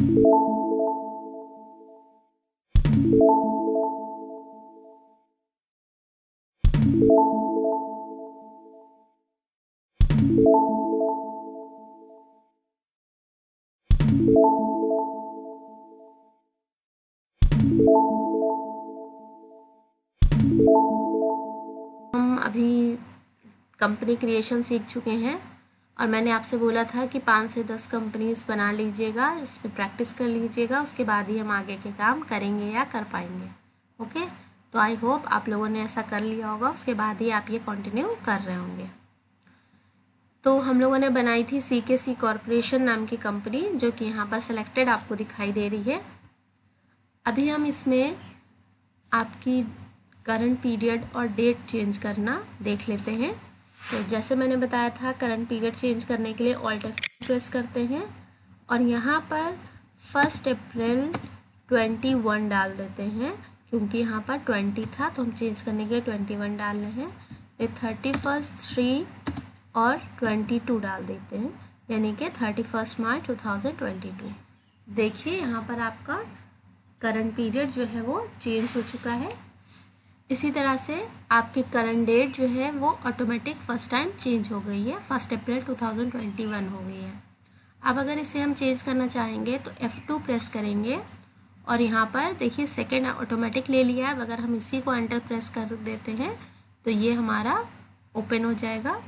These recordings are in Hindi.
हम अभी कंपनी क्रिएशन सीख चुके हैं और मैंने आपसे बोला था कि 5 से 10 कंपनीज बना लीजिएगा, इस पर प्रैक्टिस कर लीजिएगा, उसके बाद ही हम आगे के काम करेंगे या कर पाएंगे। ओके, तो आई होप आप लोगों ने ऐसा कर लिया होगा, उसके बाद ही आप ये कंटिन्यू कर रहे होंगे। तो हम लोगों ने बनाई थी CKC कॉरपोरेशन नाम की कंपनी, जो कि यहाँ पर सेलेक्टेड आपको दिखाई दे रही है। अभी हम इसमें आपकी करंट पीरियड और डेट चेंज करना देख लेते हैं। तो जैसे मैंने बताया था, करंट पीरियड चेंज करने के लिए ऑल्ट F प्रेस करते हैं और यहाँ पर 1 अप्रैल 21 डाल देते हैं, क्योंकि यहाँ पर 20 था तो हम चेंज करने के लिए 21 डाल रहे हैं। फिर 31 3 और 22 डाल देते हैं, यानी कि 31 मार्च 2022। देखिए यहाँ पर आपका करंट पीरियड जो है वो चेंज हो चुका है। इसी तरह से आपकी करंट डेट जो है वो ऑटोमेटिक फर्स्ट टाइम चेंज हो गई है, 1 अप्रैल 2021 हो गई है। अब अगर इसे हम चेंज करना चाहेंगे तो F2 प्रेस करेंगे और यहाँ पर देखिए सेकेंड ऑटोमेटिक ले लिया है। अब अगर हम इसी को एंटर प्रेस कर देते हैं तो ये हमारा ओपन हो जाएगा।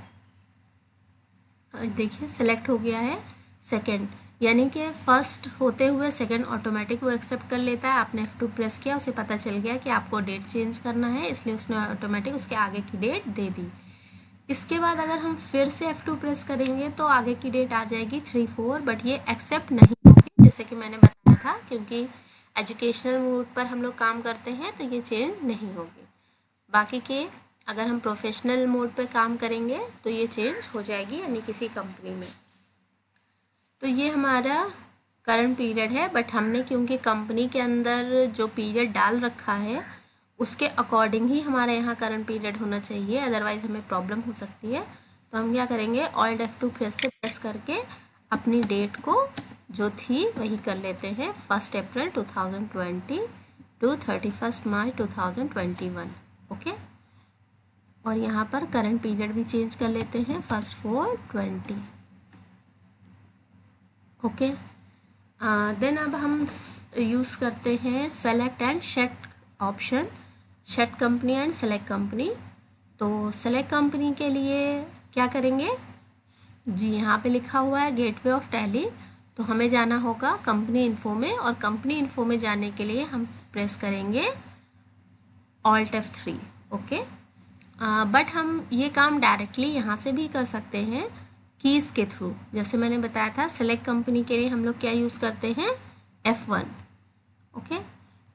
देखिए सेलेक्ट हो गया है सेकेंड, यानी कि फर्स्ट होते हुए सेकंड ऑटोमेटिक वो एक्सेप्ट कर लेता है। आपने F2 प्रेस किया, उसे पता चल गया कि आपको डेट चेंज करना है, इसलिए उसने ऑटोमेटिक उसके आगे की डेट दे दी। इसके बाद अगर हम फिर से F2 प्रेस करेंगे तो आगे की डेट आ जाएगी 3-4, बट ये एक्सेप्ट नहीं होगी, जैसे कि मैंने बताया था, क्योंकि एजुकेशनल मोड पर हम लोग काम करते हैं तो ये चेंज नहीं होगी। बाकी के अगर हम प्रोफेशनल मोड पर काम करेंगे तो ये चेंज हो जाएगी, यानी किसी कंपनी में। तो ये हमारा करंट पीरियड है, बट हमने क्योंकि कंपनी के अंदर जो पीरियड डाल रखा है उसके अकॉर्डिंग ही हमारे यहाँ करंट पीरियड होना चाहिए, अदरवाइज़ हमें प्रॉब्लम हो सकती है। तो हम क्या करेंगे, ऑल्ट F2 प्रेस से प्रेस करके अपनी डेट को जो थी वही कर लेते हैं, 1 अप्रैल 2020 टू 31 मार्च 2021। ओके, और यहाँ पर करंट पीरियड भी चेंज कर लेते हैं, 1/4/20। ओके, देन अब हम यूज़ करते हैं select and shut option, shut company and select company. तो सेलेक्ट कंपनी के लिए क्या करेंगे जी, यहाँ पे लिखा हुआ है गेटवे ऑफ टैली, तो हमें जाना होगा कंपनी इन्फो में, और कंपनी इन्फो में जाने के लिए हम प्रेस करेंगे ऑल्ट F3। ओके, बट हम ये काम डायरेक्टली यहाँ से भी कर सकते हैं कीज़ के थ्रू। जैसे मैंने बताया था, सेलेक्ट कंपनी के लिए हम लोग क्या यूज़ करते हैं, F1। ओके,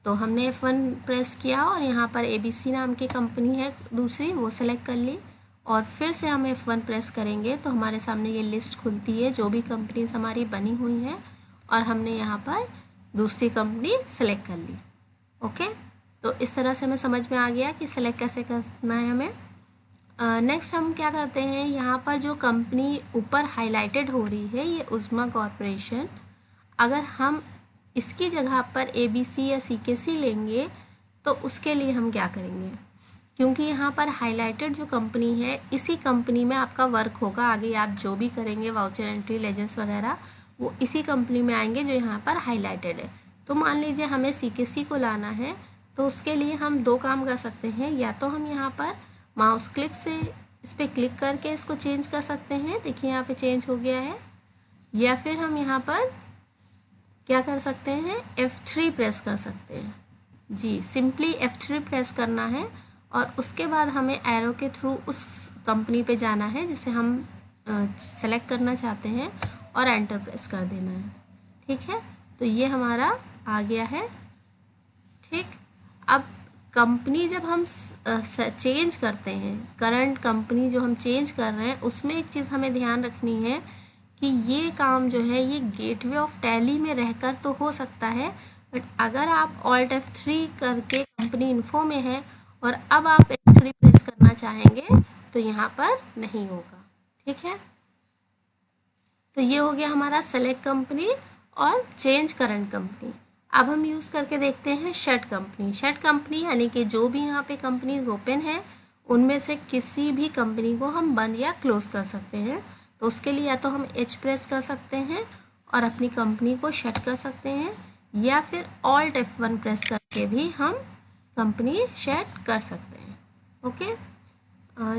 तो हमने F1 प्रेस किया और यहाँ पर ABC नाम की कंपनी है दूसरी, वो सेलेक्ट कर ली, और फिर से हम F1 प्रेस करेंगे तो हमारे सामने ये लिस्ट खुलती है जो भी कंपनीज हमारी बनी हुई हैं, और हमने यहाँ पर दूसरी कंपनी सेलेक्ट कर ली। ओके, तो इस तरह से हमें समझ में आ गया कि सेलेक्ट कैसे करना है हमें। नेक्स्ट हम क्या करते हैं, यहाँ पर जो कंपनी ऊपर हाईलाइटेड हो रही है ये उज़्मा कॉरपोरेशन, अगर हम इसकी जगह पर ABC या CKC लेंगे तो उसके लिए हम क्या करेंगे, क्योंकि यहाँ पर हाईलाइटेड जो कंपनी है इसी कंपनी में आपका वर्क होगा, आगे आप जो भी करेंगे वाउचर एंट्री लेजर्स वगैरह वो इसी कंपनी में आएंगे जो यहाँ पर हाईलाइटेड है। तो मान लीजिए हमें CKC को लाना है, तो उसके लिए हम दो काम कर सकते हैं, या तो हम यहाँ पर माउस क्लिक से इस पर क्लिक करके इसको चेंज कर सकते हैं, देखिए यहाँ पे चेंज हो गया है, या फिर हम यहाँ पर क्या कर सकते हैं, F3 प्रेस कर सकते हैं जी। सिंपली F3 प्रेस करना है और उसके बाद हमें एरो के थ्रू उस कंपनी पे जाना है जिसे हम सेलेक्ट करना चाहते हैं और एंटर प्रेस कर देना है। ठीक है, तो ये हमारा आ गया है। ठीक, अब कंपनी जब हम चेंज करते हैं, करंट कंपनी जो हम चेंज कर रहे हैं, उसमें एक चीज़ हमें ध्यान रखनी है कि ये काम जो है ये गेटवे ऑफ टैली में रहकर तो हो सकता है, बट अगर आप ऑल्ट F3 करके कंपनी इन्फो में है और अब आप F3 प्रेस करना चाहेंगे तो यहाँ पर नहीं होगा। ठीक है, तो ये हो गया हमारा सेलेक्ट कंपनी और चेंज करंट कंपनी। अब हम यूज़ करके देखते हैं शट कंपनी। शट कंपनी यानी कि जो भी यहाँ पे कंपनीज ओपन है उनमें से किसी भी कंपनी को हम बंद या क्लोज़ कर सकते हैं। तो उसके लिए या तो हम H प्रेस कर सकते हैं और अपनी कंपनी को शट कर सकते हैं, या फिर Alt F1 प्रेस करके भी हम कंपनी शट कर सकते हैं। ओके,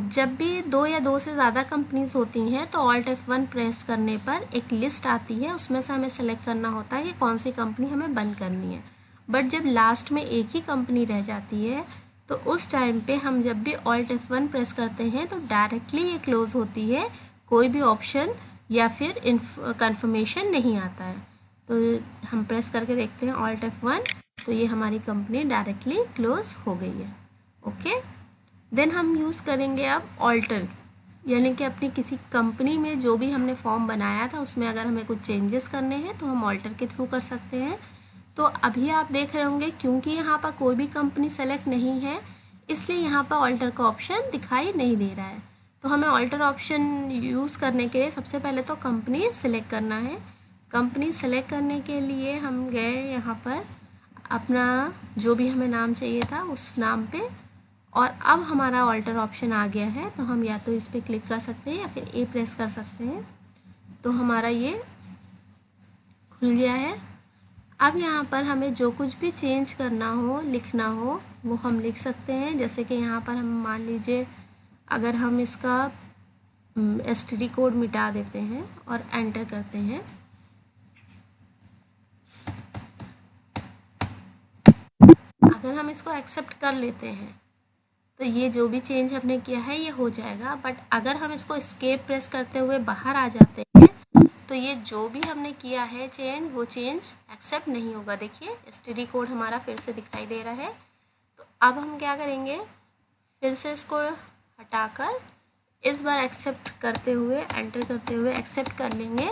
जब भी दो या दो से ज़्यादा कंपनीज होती हैं तो Alt F1 प्रेस करने पर एक लिस्ट आती है, उसमें से हमें सेलेक्ट करना होता है कि कौन सी कंपनी हमें बंद करनी है। बट जब लास्ट में एक ही कंपनी रह जाती है तो उस टाइम पे हम जब भी Alt F1 प्रेस करते हैं तो डायरेक्टली ये क्लोज़ होती है, कोई भी ऑप्शन या फिर कंफर्मेशन नहीं आता है। तो हम प्रेस करके देखते हैं Alt F1, तो ये हमारी कंपनी डायरेक्टली क्लोज़ हो गई है। ओके, देन हम यूज़ करेंगे अब ऑल्टर, यानी कि अपनी किसी कंपनी में जो भी हमने फॉर्म बनाया था उसमें अगर हमें कुछ चेंजेस करने हैं तो हम ऑल्टर के थ्रू कर सकते हैं। तो अभी आप देख रहे होंगे क्योंकि यहाँ पर कोई भी कंपनी सेलेक्ट नहीं है इसलिए यहाँ पर ऑल्टर का ऑप्शन दिखाई नहीं दे रहा है। तो हमें ऑल्टर ऑप्शन यूज़ करने के लिए सबसे पहले तो कंपनी सेलेक्ट करना है। कंपनी सेलेक्ट करने के लिए हम गए यहाँ पर, अपना जो भी हमें नाम चाहिए था उस नाम पे, और अब हमारा ऑल्टर ऑप्शन आ गया है तो हम या तो इस पर क्लिक कर सकते हैं या फिर ए प्रेस कर सकते हैं। तो हमारा ये खुल गया है। अब यहाँ पर हमें जो कुछ भी चेंज करना हो, लिखना हो, वो हम लिख सकते हैं। जैसे कि यहाँ पर हम मान लीजिए अगर हम इसका STD कोड मिटा देते हैं और एंटर करते हैं, अगर हम इसको एक्सेप्ट कर लेते हैं तो ये जो भी चेंज हमने किया है ये हो जाएगा। बट अगर हम इसको एस्केप प्रेस करते हुए बाहर आ जाते हैं तो ये जो भी हमने किया है चेंज, वो चेंज एक्सेप्ट नहीं होगा। देखिए STD कोड हमारा फिर से दिखाई दे रहा है। तो अब हम क्या करेंगे, फिर से इसको हटाकर इस बार एक्सेप्ट करते हुए, एंटर करते हुए एक्सेप्ट कर लेंगे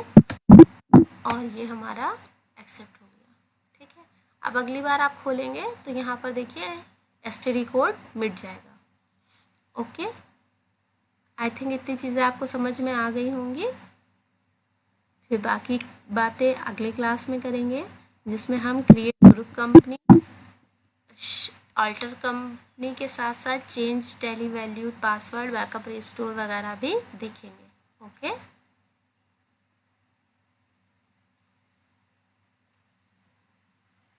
और ये हमारा एक्सेप्ट हो गया। ठीक है, अब अगली बार आप खोलेंगे तो यहाँ पर देखिए STD कोड मिट जाएगा। ओके, आई थिंक इतनी चीज़ें आपको समझ में आ गई होंगी। फिर बाकी बातें अगले क्लास में करेंगे जिसमें हम create group company, alter company के साथ साथ change Tally vault password, backup restore वगैरह भी देखेंगे। ओके।